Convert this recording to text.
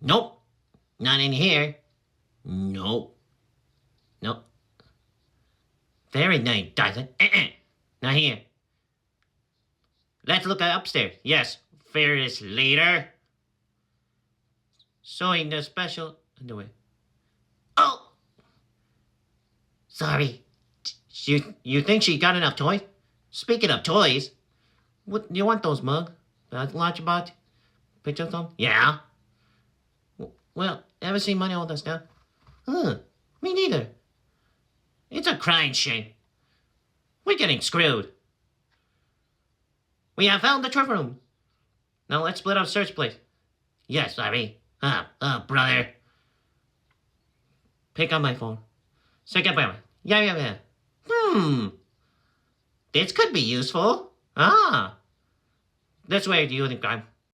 Nope. Not in here. Nope. Nope. Very nice, Dyson. Not here. Let's look upstairs. Yes. Ferris later. Showing the special underwear. Oh! Sorry. You think she got enough toys? Speaking of toys, what you want those mugs? Lunchbox? Picture of them? Yeah. Well, ever seen money all this stuff? Me neither. It's a crying shame. We're getting screwed. We have found the trophy room. Now let's split up search, please. Yes, sorry. Brother. Pick up my phone. Second point. Yeah. This could be useful. This way, do you think,